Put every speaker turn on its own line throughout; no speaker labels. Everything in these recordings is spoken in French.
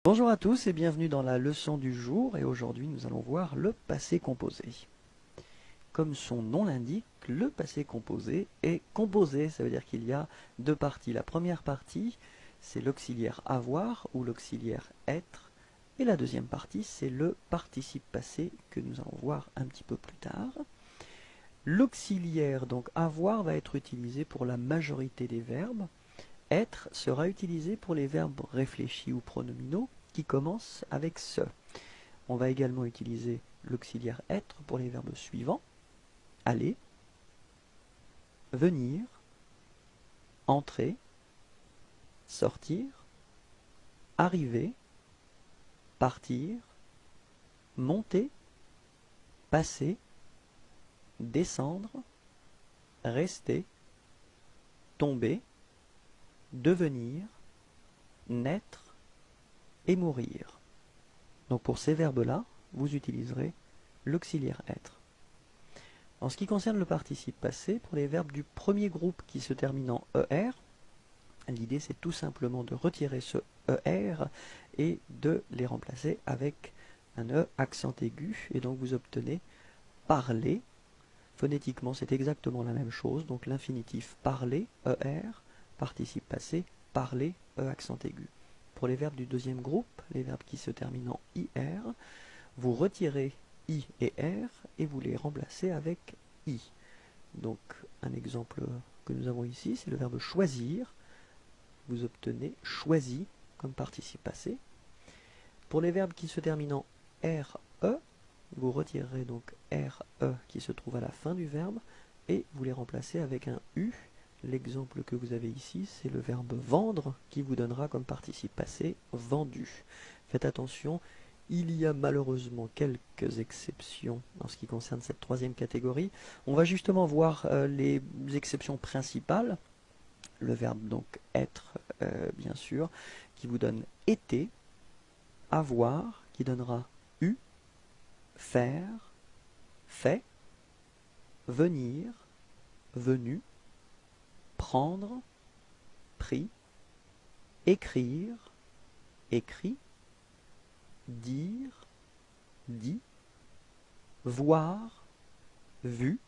Bonjour à tous et bienvenue dans la leçon du jour, et aujourd'hui nous allons voir le passé composé. Comme son nom l'indique, le passé composé est composé, ça veut dire qu'il y a deux parties. La première partie, c'est l'auxiliaire avoir ou l'auxiliaire être, et la deuxième partie, c'est le participe passé que nous allons voir un petit peu plus tard. L'auxiliaire, donc avoir, va être utilisé pour la majorité des verbes. Être sera utilisé pour les verbes réfléchis ou pronominaux qui commencent avec ce. On va également utiliser l'auxiliaire être pour les verbes suivants: aller, venir, entrer, sortir, arriver, partir, monter, passer, descendre, rester, tomber, devenir, naître et mourir. Donc pour ces verbes-là, vous utiliserez l'auxiliaire être. En ce qui concerne le participe passé, pour les verbes du premier groupe qui se terminent en ER, l'idée c'est tout simplement de retirer ce ER et de les remplacer avec un E accent aigu, et donc vous obtenez parler. Phonétiquement c'est exactement la même chose, donc l'infinitif parler, ER, participe passé, parler, E accent aigu. Pour les verbes du deuxième groupe, les verbes qui se terminent en IR, vous retirez I et R et vous les remplacez avec I. Donc un exemple que nous avons ici, c'est le verbe choisir. Vous obtenez choisi comme participe passé. Pour les verbes qui se terminent en RE, vous retirerez donc RE qui se trouve à la fin du verbe et vous les remplacez avec un U. L'exemple que vous avez ici, c'est le verbe vendre qui vous donnera comme participe passé vendu. Faites attention, il y a malheureusement quelques exceptions en ce qui concerne cette troisième catégorie. On va justement voir les exceptions principales. Le verbe donc être, bien sûr, qui vous donne été, avoir, qui donnera eu, faire, fait, venir, venu, prendre, pris, écrire, écrit, dire, dit, voir, vu,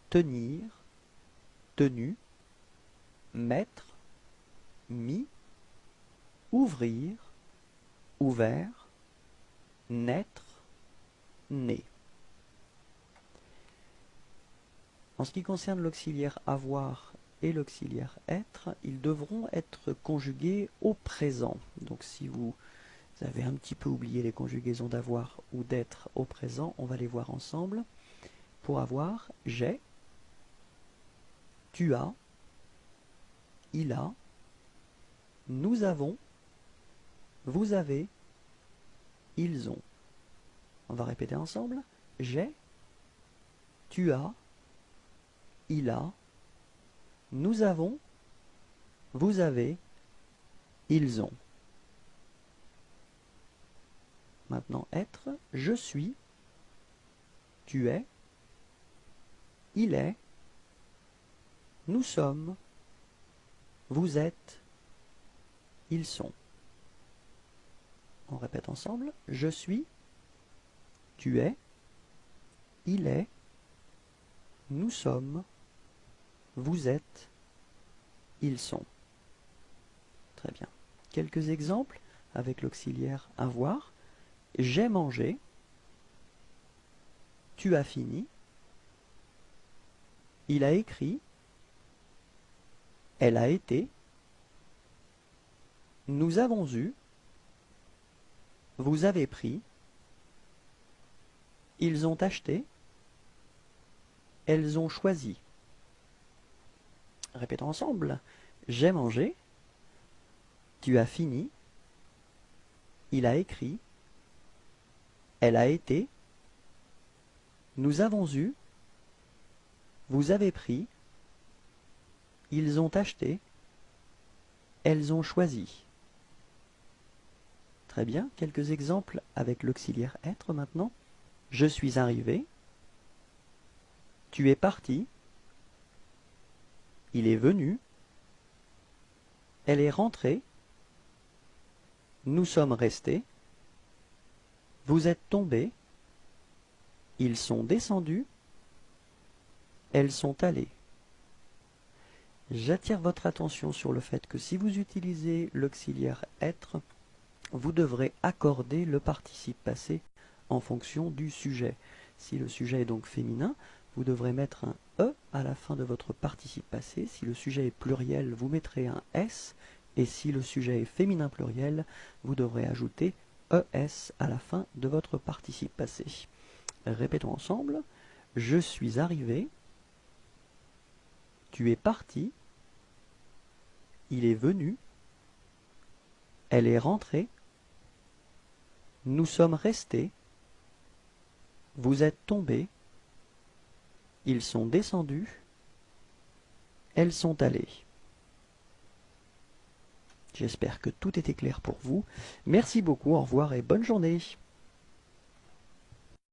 tenir, tenu, mettre, mis, ouvrir, ouvert, naître, né. En ce qui concerne l'auxiliaire avoir et l'auxiliaire être, ils devront être conjugués au présent. Donc si vous avez un petit peu oublié les conjugaisons d'avoir ou d'être au présent, on va les voir ensemble. Pour avoir, j'ai, tu as, il a, nous avons, vous avez, ils ont. On va répéter ensemble. J'ai, tu as, il a, nous avons, vous avez, ils ont. Maintenant être, je suis, tu es, il est, nous sommes, vous êtes, ils sont. On répète ensemble. Je suis, tu es, il est, nous sommes, vous êtes, ils sont. Très bien. Quelques exemples avec l'auxiliaire avoir. J'ai mangé, tu as fini, il a écrit, elle a été, nous avons eu, vous avez pris, ils ont acheté, elles ont choisi. Répétons ensemble. J'ai mangé, tu as fini, il a écrit, elle a été, nous avons eu, vous avez pris, ils ont acheté, elles ont choisi. Très bien, quelques exemples avec l'auxiliaire être maintenant. Je suis arrivé, tu es parti, il est venu, elle est rentrée, Nous sommes restés. Vous êtes tombés. Ils sont descendus. Elles sont allées. J'attire votre attention sur le fait que si vous utilisez l'auxiliaire être, vous devrez accorder le participe passé en fonction du sujet. Si le sujet est donc féminin, vous devrez mettre un E à la fin de votre participe passé. Si le sujet est pluriel, vous mettrez un S. Et si le sujet est féminin pluriel, vous devrez ajouter ES à la fin de votre participe passé. Répétons ensemble. Je suis arrivé. Tu es parti. Il est venu. Elle est rentrée. Nous sommes restés. Vous êtes tombés. Ils sont descendus. Elles sont allées. J'espère que tout était clair pour vous. Merci beaucoup, au revoir et bonne journée.